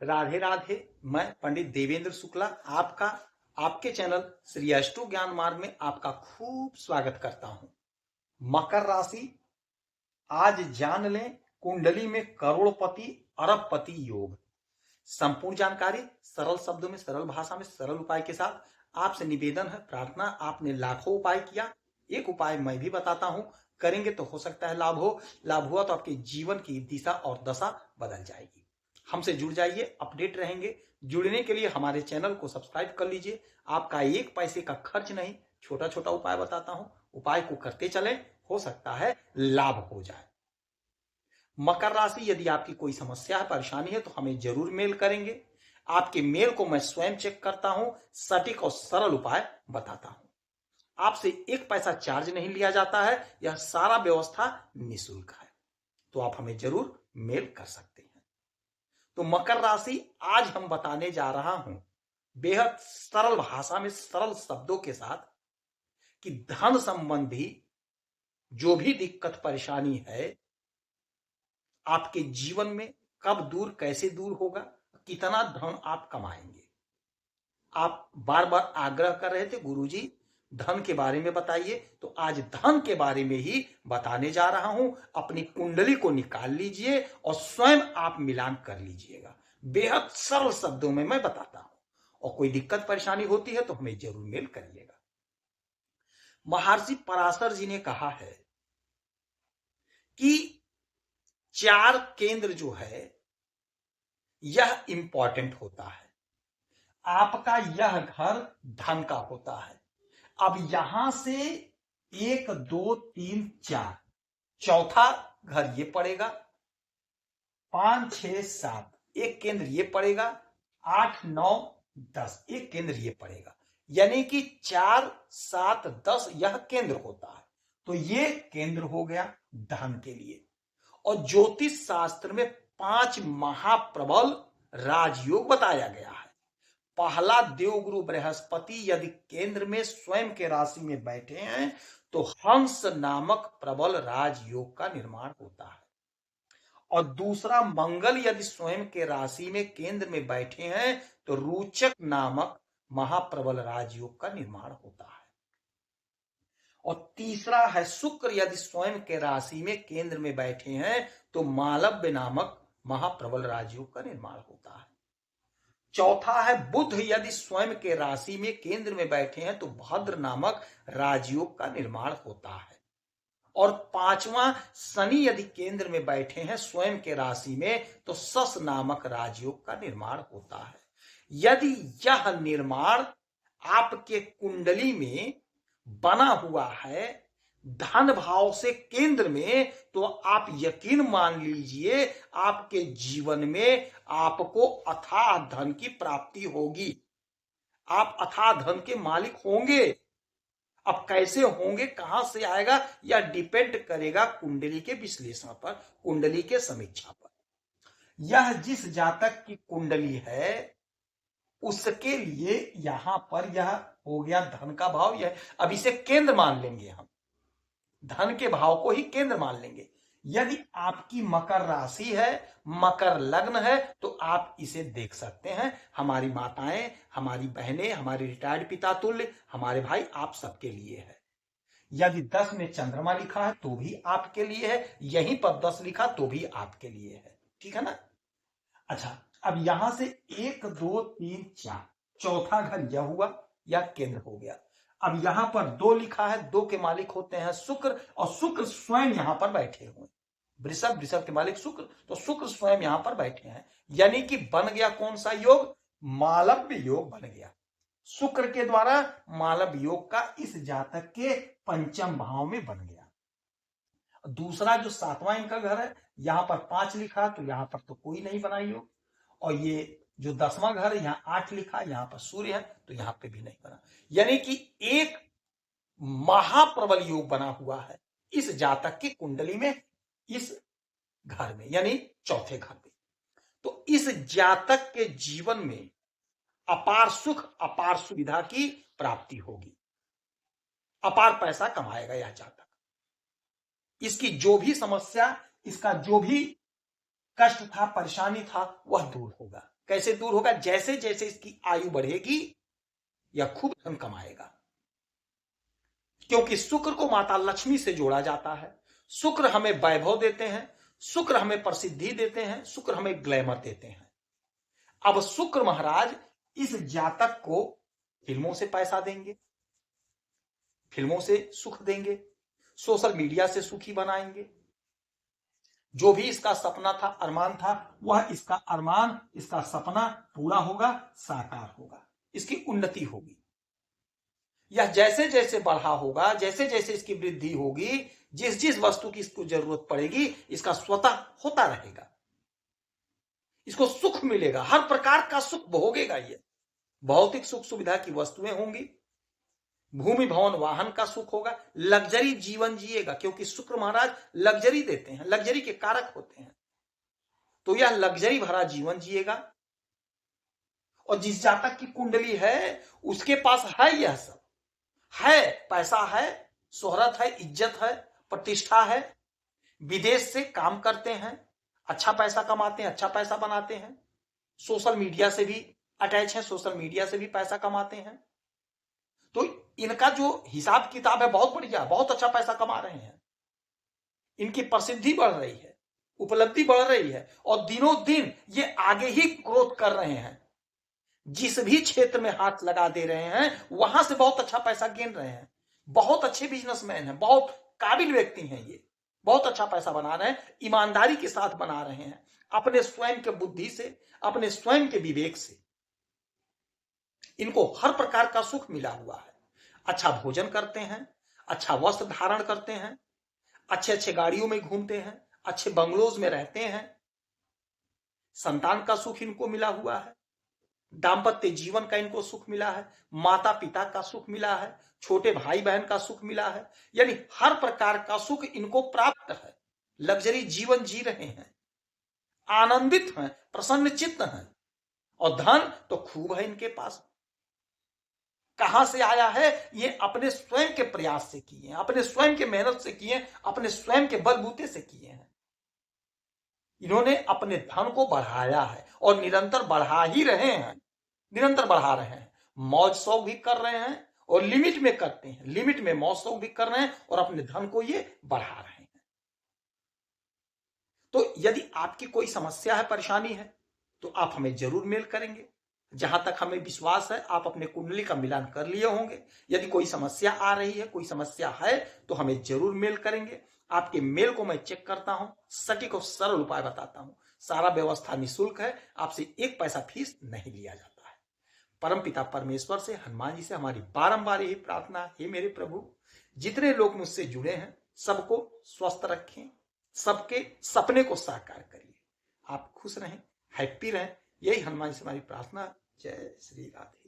राधे राधे। मैं पंडित देवेंद्र शुक्ला आपका आपके चैनल श्री अष्टो ज्ञान मार्ग में आपका खूब स्वागत करता हूं। मकर राशि, आज जान लें कुंडली में करोड़पति अरबपति योग। संपूर्ण जानकारी सरल शब्दों में, सरल भाषा में, सरल उपाय के साथ आपसे निवेदन है, प्रार्थना। आपने लाखों उपाय किया, एक उपाय मैं भी बताता हूं, करेंगे तो हो सकता है लाभ हो। लाभ हुआ तो आपके जीवन की दिशा और दशा बदल जाएगी। हमसे जुड़ जाइए, अपडेट रहेंगे। जुड़ने के लिए हमारे चैनल को सब्सक्राइब कर लीजिए। आपका एक पैसे का खर्च नहीं, छोटा छोटा उपाय बताता हूं, उपाय को करते चलें, हो सकता है लाभ हो जाए। मकर राशि, यदि आपकी कोई समस्या है, परेशानी है तो हमें जरूर मेल करेंगे। आपके मेल को मैं स्वयं चेक करता हूं, सटीक और सरल उपाय बताता हूं। आपसे एक पैसा चार्ज नहीं लिया जाता है, यह सारा व्यवस्था निःशुल्क है, तो आप हमें जरूर मेल कर सकते हैं। तो मकर राशि, आज हम बताने जा रहा हूं बेहद सरल भाषा में, सरल शब्दों के साथ कि धन संबंधी जो भी दिक्कत परेशानी है आपके जीवन में, कब दूर, कैसे दूर होगा, कितना धन आप कमाएंगे। आप बार बार आग्रह कर रहे थे गुरुजी धन के बारे में बताइए, तो आज धन के बारे में ही बताने जा रहा हूं। अपनी कुंडली को निकाल लीजिए और स्वयं आप मिलान कर लीजिएगा। बेहद सरल शब्दों में मैं बताता हूं, और कोई दिक्कत परेशानी होती है तो हमें जरूर मेल करिएगा। महर्षि पराशर जी ने कहा है कि 4 केंद्र जो है यह इंपॉर्टेंट होता है। आपका यह घर धन का होता है। अब यहां से 1 2 3 4, चौथा घर ये पड़ेगा, 5 6 7 एक केंद्र ये पड़ेगा, 8 9 10 एक केंद्र ये पड़ेगा। यानी कि 4 7 10 यह केंद्र होता है। तो ये केंद्र हो गया धन के लिए। और ज्योतिष शास्त्र में 5 महाप्रबल राजयोग बताया गया है। पहला, देवगुरु बृहस्पति यदि केंद्र में स्वयं के राशि में बैठे हैं तो हंस नामक प्रबल राजयोग का निर्माण होता है। और दूसरा, मंगल यदि स्वयं के राशि में केंद्र में बैठे हैं तो रोचक नामक महाप्रबल राजयोग का निर्माण होता है। और तीसरा है, शुक्र यदि स्वयं के राशि में केंद्र में बैठे हैं तो मालव्य नामक महाप्रबल राजयोग का निर्माण होता है। चौथा है, बुध यदि स्वयं के राशि में केंद्र में बैठे हैं तो भद्र नामक राजयोग का निर्माण होता है। और पांचवा, शनि यदि केंद्र में बैठे हैं स्वयं के राशि में तो शश नामक राजयोग का निर्माण होता है। यदि यह निर्माण आपके कुंडली में बना हुआ है धन भाव से केंद्र में, तो आप यकीन मान लीजिए आपके जीवन में आपको अथाह धन की प्राप्ति होगी। आप अथाह धन के मालिक होंगे। अब कैसे होंगे, कहां से आएगा, यह डिपेंड करेगा कुंडली के विश्लेषण पर, कुंडली के समीक्षा पर। यह जिस जातक की कुंडली है उसके लिए यहां पर यह हो गया धन का भाव। यह अब इसे केंद्र मान लेंगे, हम धन के भाव को ही केंद्र मान लेंगे। यदि आपकी मकर राशि है, मकर लग्न है, तो आप इसे देख सकते हैं। हमारी माताएं, हमारी बहनें, हमारे रिटायर्ड पिता तुल्य, हमारे भाई, आप सबके लिए है। यदि 10 में चंद्रमा लिखा है तो भी आपके लिए है, यहीं पर 10 लिखा तो भी आपके लिए है। ठीक है ना। अच्छा, अब यहां से 1 2 3 4, चौथा घर यह हुआ, यह केंद्र हो गया। अब यहां पर 2 लिखा है, 2 के मालिक होते हैं शुक्र, और शुक्र स्वयं यहां पर बैठे हुए। वृषभ, वृषभ के मालिक शुक्र, तो शुक्र स्वयं यहां पर बैठे हैं। यानी कि बन गया कौन सा योग, मालव्य योग बन गया। शुक्र के द्वारा मालव्य योग का इस जातक के पंचम भाव में बन गया। दूसरा जो 7वां इनका घर है, यहां पर 5 लिखा तो यहां पर तो कोई नहीं बना योग। और ये जो 10वां घर है, यहां 8 लिखा, यहां पर सूर्य है तो यहां पे भी नहीं बना। यानी कि एक महाप्रबल योग बना हुआ है इस जातक की कुंडली में, इस घर में, यानी चौथे घर में। तो इस जातक के जीवन में अपार सुख, अपार सुविधा की प्राप्ति होगी। अपार पैसा कमाएगा यह जातक। इसकी जो भी समस्या, इसका जो भी कष्ट था, परेशानी था, वह दूर होगा। कैसे दूर होगा? जैसे जैसे इसकी आयु बढ़ेगी यह खूब धन कमाएगा, क्योंकि शुक्र को माता लक्ष्मी से जोड़ा जाता है। शुक्र हमें वैभव देते हैं, शुक्र हमें प्रसिद्धि देते हैं, शुक्र हमें ग्लैमर देते हैं। अब शुक्र महाराज इस जातक को फिल्मों से पैसा देंगे, फिल्मों से सुख देंगे, सोशल मीडिया से सुखी बनाएंगे। जो भी इसका सपना था, अरमान था, वह इसका अरमान, इसका सपना पूरा होगा, साकार होगा, इसकी उन्नति होगी। यह जैसे जैसे बढ़ा होगा, जैसे जैसे इसकी वृद्धि होगी, जिस जिस वस्तु की इसको जरूरत पड़ेगी, इसका स्वतः होता रहेगा, इसको सुख मिलेगा, हर प्रकार का सुख भोगेगा। ये भौतिक सुख सुविधा की वस्तुएं होंगी, भूमि भवन वाहन का सुख होगा, लग्जरी जीवन जिएगा, क्योंकि शुक्र महाराज लग्जरी देते हैं, लग्जरी के कारक होते हैं। तो यह लग्जरी भरा जीवन जिएगा। और जिस जातक की कुंडली है उसके पास है, यह सब है, पैसा है, शोहरत है, इज्जत है, प्रतिष्ठा है, विदेश से काम करते हैं, अच्छा पैसा कमाते हैं, अच्छा पैसा बनाते हैं, सोशल मीडिया से भी अटैच है, सोशल मीडिया से भी पैसा कमाते हैं। तो इनका जो हिसाब किताब है बहुत बढ़िया, बहुत अच्छा पैसा कमा रहे हैं, इनकी प्रसिद्धि बढ़ रही है, उपलब्धि बढ़ रही है, और दिनों दिन ये आगे ही ग्रोथ कर रहे हैं। जिस भी क्षेत्र में हाथ लगा दे रहे हैं वहां से बहुत अच्छा पैसा गिन रहे हैं, बहुत अच्छे बिजनेसमैन हैं, बहुत काबिल व्यक्ति हैं, ये बहुत अच्छा पैसा बना रहे हैं, ईमानदारी के साथ बना रहे हैं, अपने स्वयं के बुद्धि से, अपने स्वयं के विवेक से। इनको हर प्रकार का सुख मिला हुआ है, अच्छा भोजन करते हैं, अच्छा वस्त्र धारण करते हैं, अच्छे अच्छे गाड़ियों में घूमते हैं, अच्छे बंगलोज में रहते हैं, संतान का सुख इनको मिला हुआ है, दाम्पत्य जीवन का इनको सुख मिला है, माता पिता का सुख मिला है, छोटे भाई बहन का सुख मिला है, यानी हर प्रकार का सुख इनको प्राप्त है, लग्जरी जीवन जी रहे हैं, आनंदित हैं, प्रसन्न चित्त हैं, और धन तो खूब है इनके पास। कहां से आया है? ये अपने स्वयं के प्रयास से किए हैं, अपने स्वयं के मेहनत से किए, अपने स्वयं के बलबूते से किए हैं। इन्होंने अपने धन को बढ़ाया है और निरंतर बढ़ा ही रहे हैं, निरंतर बढ़ा रहे हैं, मौज शौक भी कर रहे हैं और लिमिट में करते हैं, लिमिट में मौज शौक भी कर रहे हैं और अपने धन को ये बढ़ा रहे हैं। तो यदि आपकी कोई समस्या है, परेशानी है, तो आप हमें जरूर मेल करेंगे। जहां तक हमें विश्वास है आप अपने कुंडली का मिलान कर लिए होंगे। यदि कोई समस्या आ रही है, कोई समस्या है, तो हमें जरूर मेल करेंगे। आपके मेल को मैं चेक करता हूं, सटीक और सरल उपाय बताता हूं। सारा व्यवस्था निःशुल्क है, आपसे 1 पैसा फीस नहीं लिया जाता है। परमपिता परमेश्वर से, हनुमान जी से हमारी बारंबार यही प्रार्थना है, हे मेरे प्रभु, जितने लोग मुझसे जुड़े हैं सबको स्वस्थ रखें, सबके सपने को साकार करिए, आप खुश रहें, हैप्पी रहें, यही हनुमान जी से हमारी प्रार्थना। जय श्री राधे।